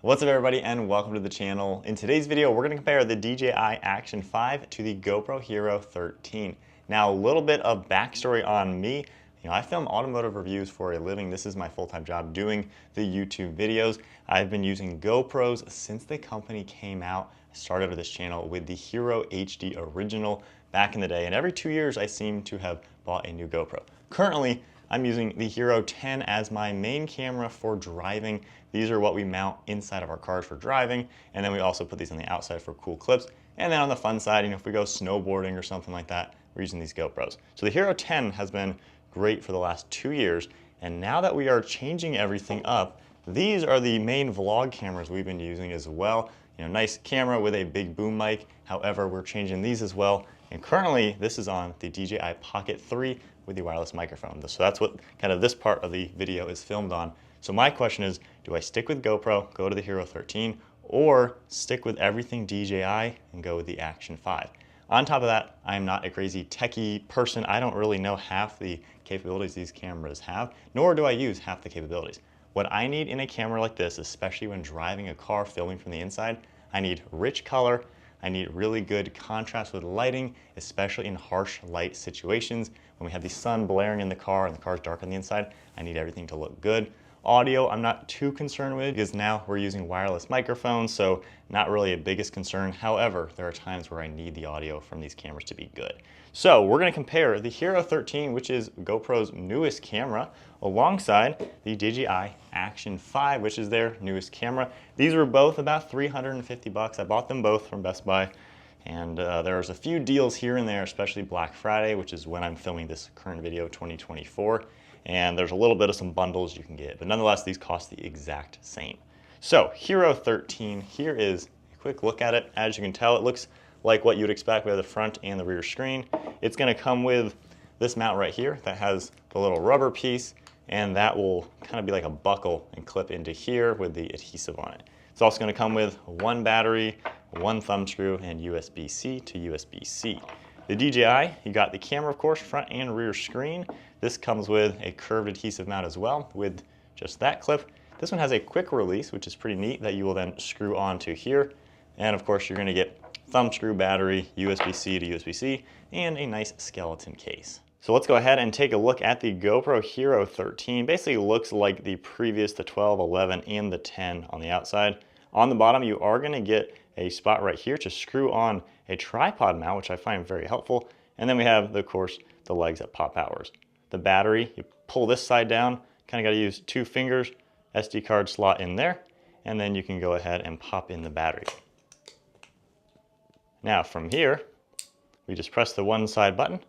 What's up everybody and welcome to the channel. In today's video, we're gonna compare the DJI Action 5 to the GoPro Hero 13. Now, a little bit of backstory on me. I film automotive reviews for a living. This is my full-time job doing the YouTube videos. I've been using GoPros since the company came out. I started this channel with the Hero HD Original back in the day, and every 2 years I seem to have bought a new GoPro. Currently, I'm using the Hero 10 as my main camera for driving. These are what we mount inside of our cars for driving, and then we also put these on the outside for cool clips. And then on the fun side, if we go snowboarding or something like that, we're using these GoPros. So the Hero 10 has been great for the last 2 years, and now that we are changing everything up, these are the main vlog cameras we've been using as well. Nice camera with a big boom mic. However, we're changing these as well. And currently, this is on the DJI Pocket 3 with the wireless microphone. So that's what kind of this part of the video is filmed on. So my question is, do I stick with GoPro, go to the Hero 13, or stick with everything DJI and go with the Action 5? On top of that, I'm not a crazy techie person. I don't really know half the capabilities these cameras have, nor do I use half the capabilities. What I need in a camera like this, especially when driving a car filming from the inside, I need rich color, I need really good contrast with lighting, especially in harsh light situations. When we have the sun blaring in the car and the car's dark on the inside, I need everything to look good. Audio, I'm not too concerned with because now we're using wireless microphones, so not really a biggest concern. However, there are times where I need the audio from these cameras to be good. So we're gonna compare the Hero 13, which is GoPro's newest camera, alongside the DJI Action 5, which is their newest camera. These were both about 350 bucks. I bought them both from Best Buy, and there's a few deals here and there, especially Black Friday, which is when I'm filming this current video, 2024. And there's a little bit of some bundles you can get, but nonetheless, these cost the exact same. So Hero 13, here is a quick look at it. As you can tell, it looks like what you'd expect with the front and the rear screen. It's gonna come with this mount right here that has the little rubber piece, and that will kind of be like a buckle and clip into here with the adhesive on it. It's also gonna come with one battery, one thumb screw, and USB-C to USB-C. The DJI, you got the camera, of course, front and rear screen. This comes with a curved adhesive mount as well with just that clip. This one has a quick release, which is pretty neat, that you will then screw onto here. And of course, you're gonna get thumb screw, battery, USB-C to USB-C, and a nice skeleton case. So let's go ahead and take a look at the GoPro Hero 13. Basically looks like the previous, the 12, 11, and the 10 on the outside. On the bottom, you are gonna get a spot right here to screw on a tripod mount, which I find very helpful. And then we have, of course, the legs that pop outwards. The battery, you pull this side down, kind of got to use 2 fingers, SD card slot in there, and then you can go ahead and pop in the battery. Now from here, we just press the one side button,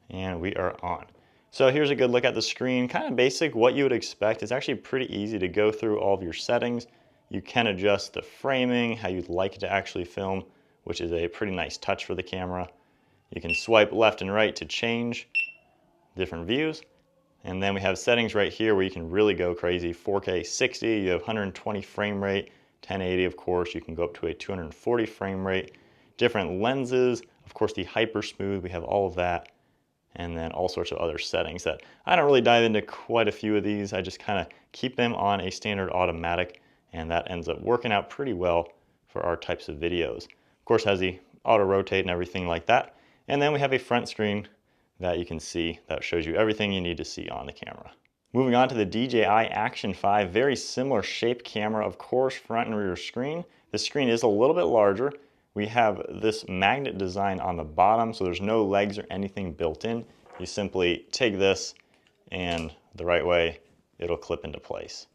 and we are on. So here's a good look at the screen, kind of basic, what you would expect. It's actually pretty easy to go through all of your settings. You can adjust the framing, how you'd like it to actually film, which is a pretty nice touch for the camera. You can swipe left and right to change different views. And then we have settings right here where you can really go crazy. 4K 60, you have 120 frame rate, 1080 of course, you can go up to a 240 frame rate. Different lenses, of course the hyper smooth, we have all of that. And then all sorts of other settings that I don't really dive into quite a few of these. I just kind of keep them on a standard automatic, and that ends up working out pretty well for our types of videos. Of course, has the auto rotate and everything like that. And then we have a front screen that you can see that shows you everything you need to see on the camera. Moving on to the DJI Action 5, very similar shape camera, of course, front and rear screen. The screen is a little bit larger. We have this magnet design on the bottom, so there's no legs or anything built in. You simply take this, and the right way, it'll clip into place.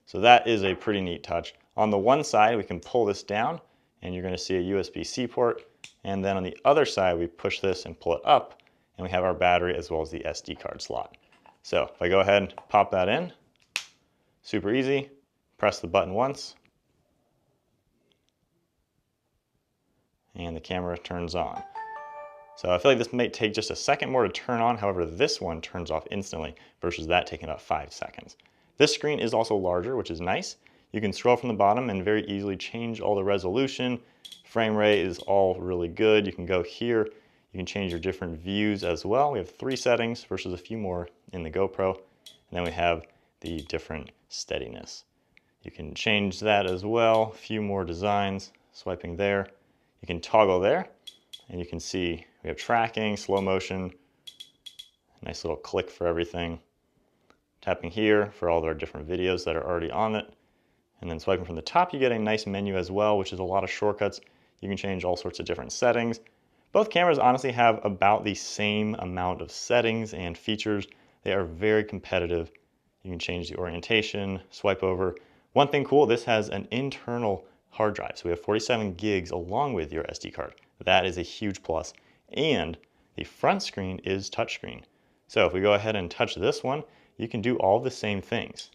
So that is a pretty neat touch. On the one side, we can pull this down, and you're gonna see a USB-C port. And then on the other side, we push this and pull it up, and we have our battery as well as the SD card slot. So if I go ahead and pop that in, super easy, press the button once, and the camera turns on. So I feel like this may take just a second more to turn on. However, this one turns off instantly versus that taking about 5 seconds. This screen is also larger, which is nice. You can scroll from the bottom and very easily change all the resolution. Frame rate is all really good. You can go here. You can change your different views as well. We have 3 settings versus a few more in the GoPro. And then we have the different steadiness. You can change that as well. A few more designs, swiping there. You can toggle there, and you can see we have tracking, slow motion, nice little click for everything. Tapping here for all our different videos that are already on it. And then swiping from the top, you get a nice menu as well, which is a lot of shortcuts. You can change all sorts of different settings. Both cameras honestly have about the same amount of settings and features. They are very competitive. You can change the orientation, swipe over. One thing cool, this has an internal hard drive. So we have 47 gigs along with your SD card. That is a huge plus. And the front screen is touchscreen. So if we go ahead and touch this one, you can do all the same things.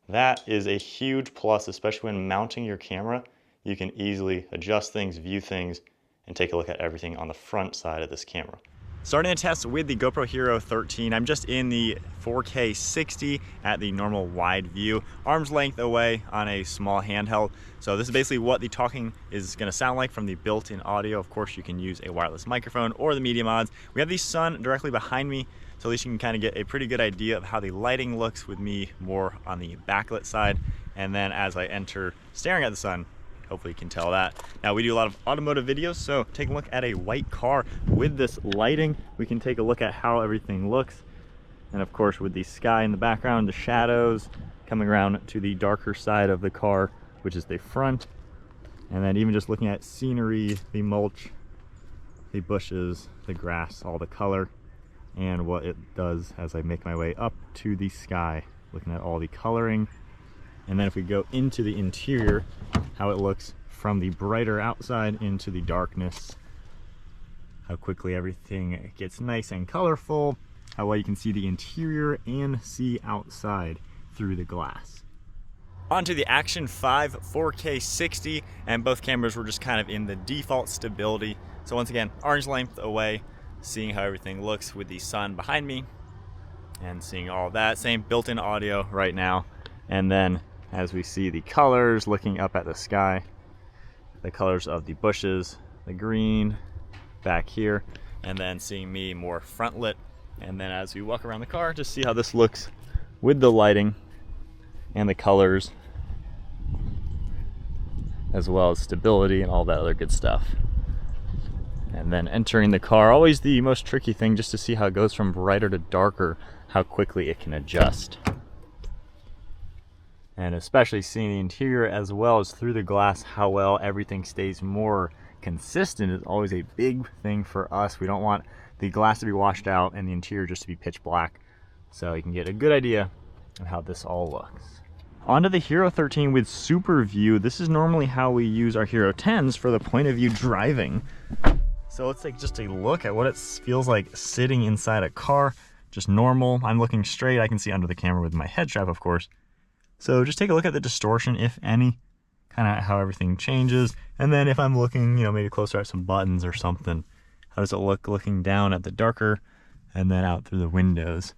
That is a huge plus, especially when mounting your camera. You can easily adjust things, view things, and take a look at everything on the front side of this camera. Starting a test with the GoPro Hero 13, I'm just in the 4K 60 at the normal wide view, arm's length away on a small handheld. So this is basically what the talking is gonna sound like from the built-in audio. Of course, you can use a wireless microphone or the media mods. We have the sun directly behind me, so at least you can kind of get a pretty good idea of how the lighting looks with me more on the backlit side. And then as I enter staring at the sun, hopefully you can tell that. Now we do a lot of automotive videos, so take a look at a white car with this lighting. We can take a look at how everything looks. And of course with the sky in the background, the shadows coming around to the darker side of the car, which is the front. And then even just looking at scenery, the mulch, the bushes, the grass, all the color, and what it does as I make my way up to the sky, looking at all the coloring. And then if we go into the interior, how it looks from the brighter outside into the darkness, how quickly everything gets nice and colorful, how well you can see the interior and see outside through the glass. Onto the Action 5 4K 60, and both cameras were just kind of in the default stability. So once again, arm's length away, seeing how everything looks with the sun behind me and seeing all that. Same built-in audio right now. And then as we see the colors, looking up at the sky, the colors of the bushes, the green back here, and then seeing me more front lit. And then as we walk around the car, just see how this looks with the lighting and the colors, as well as stability and all that other good stuff. And then entering the car, always the most tricky thing, just to see how it goes from brighter to darker, how quickly it can adjust. And especially seeing the interior as well as through the glass, how well everything stays more consistent is always a big thing for us. We don't want the glass to be washed out and the interior just to be pitch black. So you can get a good idea of how this all looks. Onto the Hero 13 with Super View. This is normally how we use our Hero 10s for the point of view driving. So let's take just a look at what it feels like sitting inside a car. Just normal. I'm looking straight. I can see under the camera with my head strap, of course. So just take a look at the distortion, if any, kind of how everything changes. And then if I'm looking, maybe closer at some buttons or something, how does it look looking down at the darker and then out through the windows?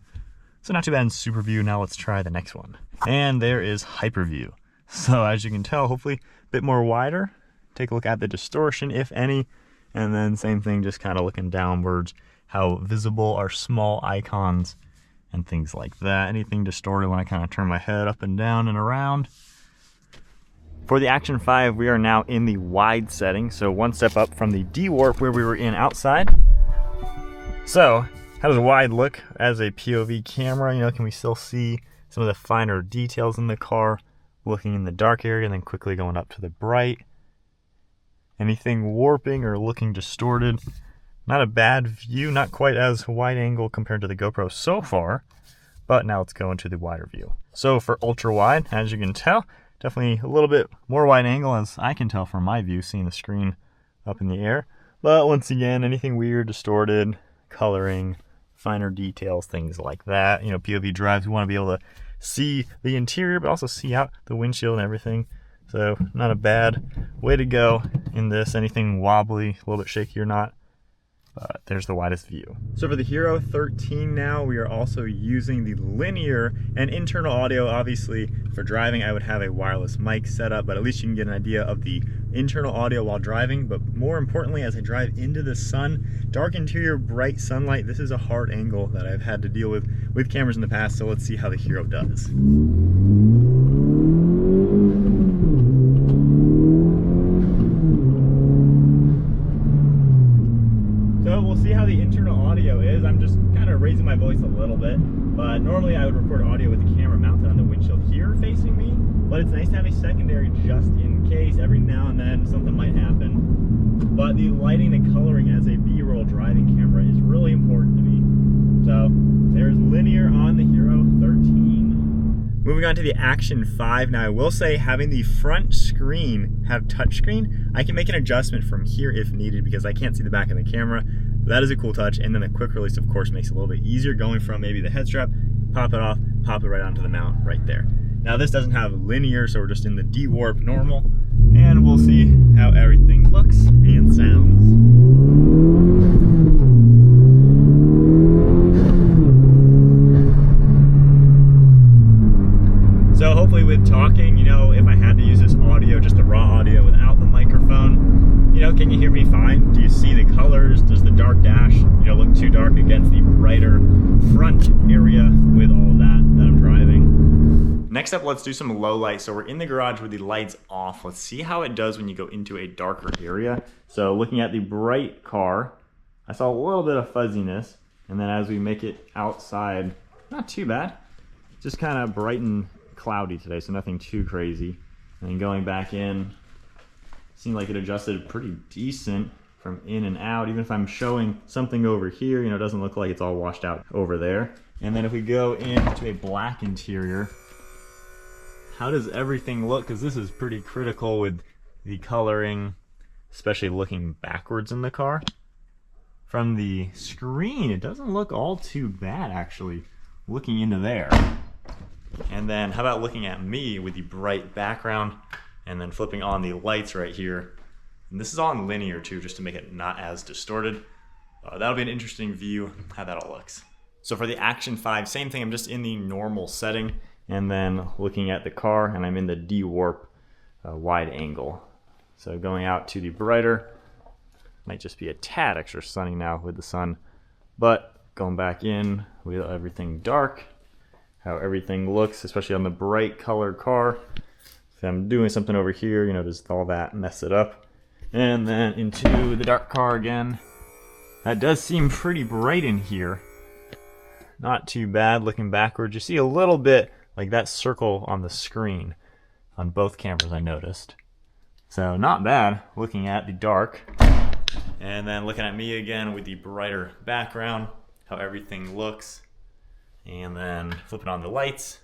So not too bad in Super View. Now let's try the next one. And there is Hyper View. So as you can tell, hopefully a bit more wider. Take a look at the distortion, if any. And then same thing, just kind of looking downwards, how visible are small icons and things like that. Anything distorted when I kind of turn my head up and down and around. For the Action 5, we are now in the wide setting, so one step up from the D-Warp where we were in outside. So, how does wide look as a POV camera? Can we still see some of the finer details in the car, looking in the dark area and then quickly going up to the bright? Anything warping or looking distorted? Not a bad view, not quite as wide angle compared to the GoPro so far, but now let's go into the wider view. So for ultra wide, as you can tell, definitely a little bit more wide angle as I can tell from my view, seeing the screen up in the air. But once again, anything weird, distorted, coloring, finer details, things like that. POV drives, we want to be able to see the interior, but also see out the windshield and everything. So not a bad way to go in this. Anything wobbly, a little bit shaky or not. There's the widest view. So for the Hero 13 now, we are also using the linear and internal audio. Obviously, for driving, I would have a wireless mic set up, but at least you can get an idea of the internal audio while driving. But more importantly, as I drive into the sun, dark interior, bright sunlight, this is a hard angle that I've had to deal with cameras in the past. So let's see how the Hero does. here facing me, but it's nice to have a secondary just in case. Every now and then something might happen. But the lighting, the coloring as a B-roll driving camera is really important to me. So there's linear on the Hero 13. Moving on to the Action 5. Now I will say, having the front screen have touchscreen, I can make an adjustment from here if needed because I can't see the back of the camera. That is a cool touch. And then the quick release, of course, makes it a little bit easier going from maybe the head strap, pop it off, pop it right onto the mount right there. Now this doesn't have linear, so we're just in the D-warp normal, and we'll see how everything looks and sounds. So hopefully with talking, you know, if I had to use this audio, just the raw audio without the microphone, you know, can you hear me fine? Do you see the colors? Does the dark dash, you know, look too dark against the brighter front area with all of that I'm driving? Next up, let's do some low light. So we're in the garage with the lights off. Let's see how it does when you go into a darker area. So looking at the bright car, I saw a little bit of fuzziness. And then as we make it outside, not too bad. Just kind of bright and cloudy today, so nothing too crazy. And then going back in, seemed like it adjusted pretty decent from in and out. Even if I'm showing something over here, you know, it doesn't look like it's all washed out over there. And then if we go into a black interior, how does everything look? Because this is pretty critical with the coloring, especially looking backwards in the car. From the screen, it doesn't look all too bad actually, looking into there. And then how about looking at me with the bright background and then flipping on the lights right here. And this is on linear too, just to make it not as distorted. That'll be an interesting view, how that all looks. So for the Action 5, same thing, I'm just in the normal setting and then looking at the car, and I'm in the D-warp wide angle. So going out to the brighter, might just be a tad extra sunny now with the sun, but going back in with everything dark, how everything looks, especially on the bright colored car. If I'm doing something over here, you know, does all that mess it up? And then into the dark car again. That does seem pretty bright in here. Not too bad looking backwards. You see a little bit like that circle on the screen on both cameras, I noticed. So not bad looking at the dark. And then looking at me again with the brighter background, how everything looks. And then flipping on the lights,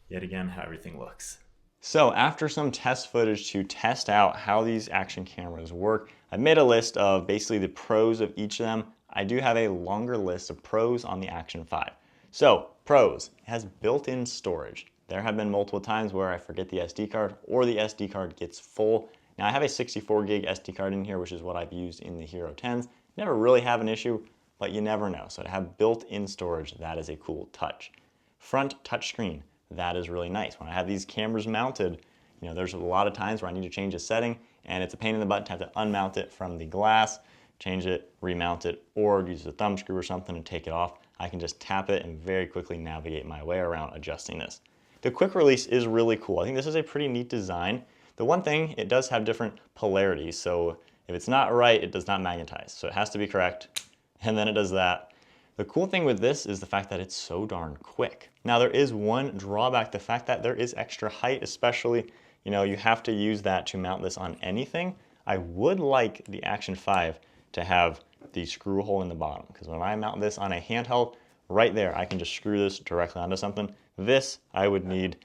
yet again how everything looks. So after some test footage to test out how these action cameras work, I made a list of basically the pros of each of them. I do have a longer list of pros on the Action 5. So pros, it has built-in storage. There have been multiple times where I forget the SD card or the SD card gets full. Now I have a 64 gig SD card in here, which is what I've used in the Hero 10s. Never really have an issue, but you never know. So to have built-in storage, that is a cool touch. Front touchscreen, that is really nice. When I have these cameras mounted, you know, there's a lot of times where I need to change a setting and it's a pain in the butt to have to unmount it from the glass, change it, remount it, or use a thumb screw or something and take it off. I can just tap it and very quickly navigate my way around adjusting this. The quick release is really cool. I think this is a pretty neat design. The one thing, it does have different polarities. So if it's not right, it does not magnetize. So it has to be correct. And then it does that. The cool thing with this is the fact that it's so darn quick. Now there is one drawback, the fact that there is extra height, especially, you know, you have to use that to mount this on anything. I would like the Action 5 to have the screw hole in the bottom, because when I mount this on a handheld, right there, I can just screw this directly onto something. This, I would need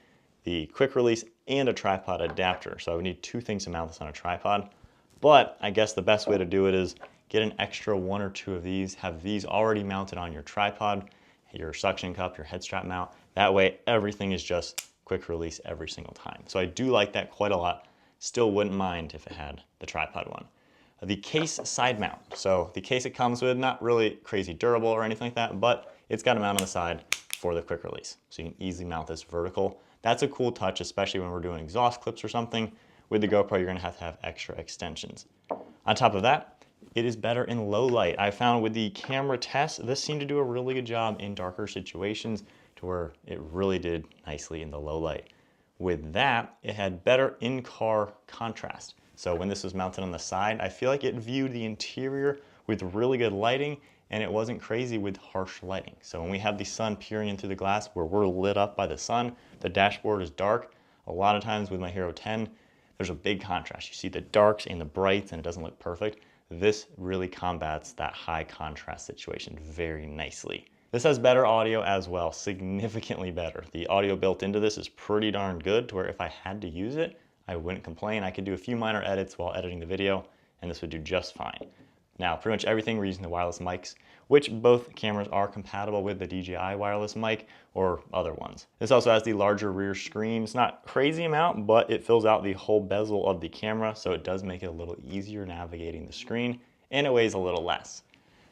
the quick release and a tripod adapter. So I would need two things to mount this on a tripod. But I guess the best way to do it is get an extra one or two of these, have these already mounted on your tripod, your suction cup, your head strap mount. That way everything is just quick release every single time. So I do like that quite a lot. Still wouldn't mind if it had the tripod one. The case side mount. So the case it comes with, not really crazy durable or anything like that, but it's got a mount on the side for the quick release. So you can easily mount this vertical. That's a cool touch, especially when we're doing exhaust clips or something. With the GoPro, you're gonna have to have extra extensions. On top of that, it is better in low light. I found with the camera test, this seemed to do a really good job in darker situations to where it really did nicely in the low light. With that, it had better in-car contrast. So when this was mounted on the side, I feel like it viewed the interior with really good lighting and it wasn't crazy with harsh lighting. So when we have the sun peering in through the glass where we're lit up by the sun, the dashboard is dark. A lot of times with my Hero 10, there's a big contrast. You see the darks and the brights and it doesn't look perfect. This really combats that high contrast situation very nicely. This has better audio as well, significantly better. The audio built into this is pretty darn good to where if I had to use it, I wouldn't complain. I could do a few minor edits while editing the video and this would do just fine. Now, pretty much everything, we're using the wireless mics, which both cameras are compatible with the DJI wireless mic or other ones. This also has the larger rear screen. It's not a crazy amount, but it fills out the whole bezel of the camera, so it does make it a little easier navigating the screen, and it weighs a little less.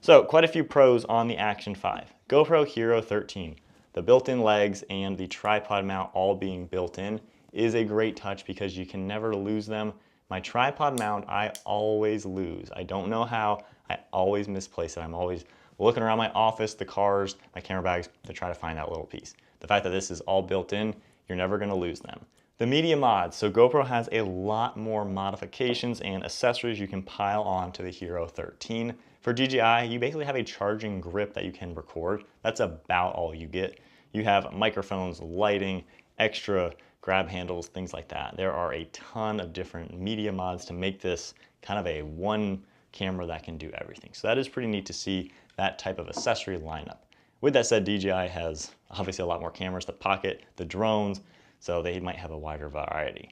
So, quite a few pros on the Action 5. GoPro Hero 13. The built-in legs and the tripod mount all being built in is a great touch because you can never lose them. My tripod mount, I always lose. I don't know how, I always misplace it. I'm always looking around my office, the cars, my camera bags to try to find that little piece. The fact that this is all built in, you're never gonna lose them. The media mods, so GoPro has a lot more modifications and accessories you can pile on to the Hero 13. For DJI, you basically have a charging grip that you can record. That's about all you get. You have microphones, lighting, extra grab handles, things like that. There are a ton of different media mods to make this kind of a one camera that can do everything. So that is pretty neat to see that type of accessory lineup. With that said, DJI has obviously a lot more cameras, the Pocket, the drones, so they might have a wider variety.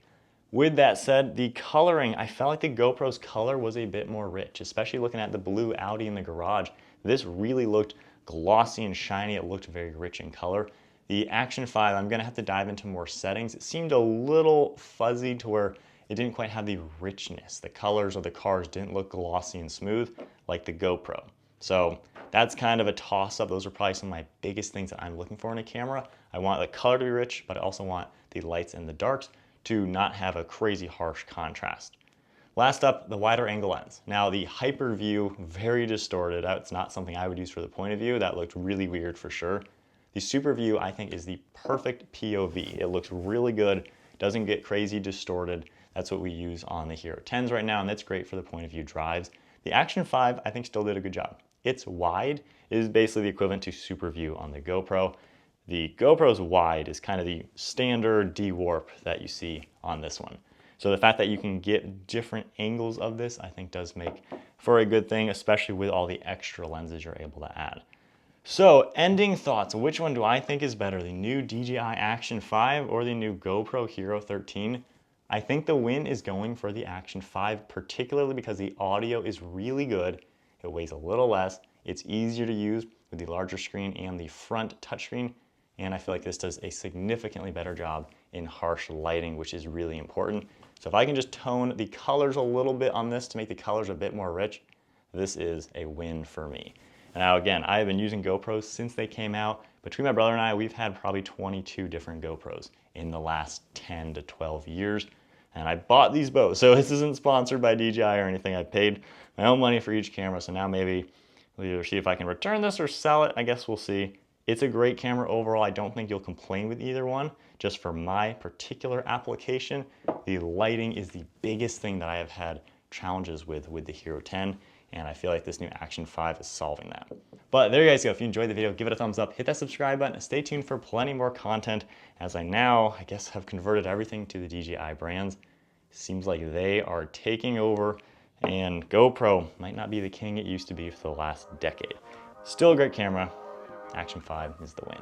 With that said, the coloring, I felt like the GoPro's color was a bit more rich, especially looking at the blue Audi in the garage. This really looked glossy and shiny. It looked very rich in color. The Action 5, I'm gonna have to dive into more settings. It seemed a little fuzzy to where it didn't quite have the richness. The colors of the cars didn't look glossy and smooth like the GoPro. So that's kind of a toss-up. Those are probably some of my biggest things that I'm looking for in a camera. I want the color to be rich, but I also want the lights and the darks to not have a crazy harsh contrast. Last up, the wider angle lens. Now the hyper view, very distorted. That's not something I would use for the point of view. That looked really weird for sure. The super view, I think, is the perfect POV. It looks really good, doesn't get crazy distorted. That's what we use on the Hero 10s right now, and that's great for the point of view drives. The Action 5, I think, still did a good job. It's wide. It is basically the equivalent to super view on the GoPro. The GoPro's wide is kind of the standard D-warp that you see on this one. So the fact that you can get different angles of this, I think does make for a good thing, especially with all the extra lenses you're able to add. So ending thoughts, which one do I think is better, the new DJI Action 5 or the new GoPro Hero 13? I think the win is going for the Action 5, particularly because the audio is really good, it weighs a little less, it's easier to use with the larger screen and the front touchscreen, and I feel like this does a significantly better job in harsh lighting, which is really important. So if I can just tone the colors a little bit on this to make the colors a bit more rich, this is a win for me. Now again, I have been using GoPros since they came out. Between my brother and I, we've had probably 22 different GoPros in the last 10 to 12 years. And I bought these both, so this isn't sponsored by DJI or anything. I paid my own money for each camera, so now maybe we'll either see if I can return this or sell it. I guess we'll see. It's a great camera overall. I don't think you'll complain with either one. Just for my particular application, the lighting is the biggest thing that I have had challenges with the Hero 10. And I feel like this new Action 5 is solving that. But there you guys go. If you enjoyed the video, give it a thumbs up, hit that subscribe button, and stay tuned for plenty more content as I now, I guess, have converted everything to the DJI brands. Seems like they are taking over, and GoPro might not be the king it used to be for the last decade. Still a great camera. Action 5 is the win.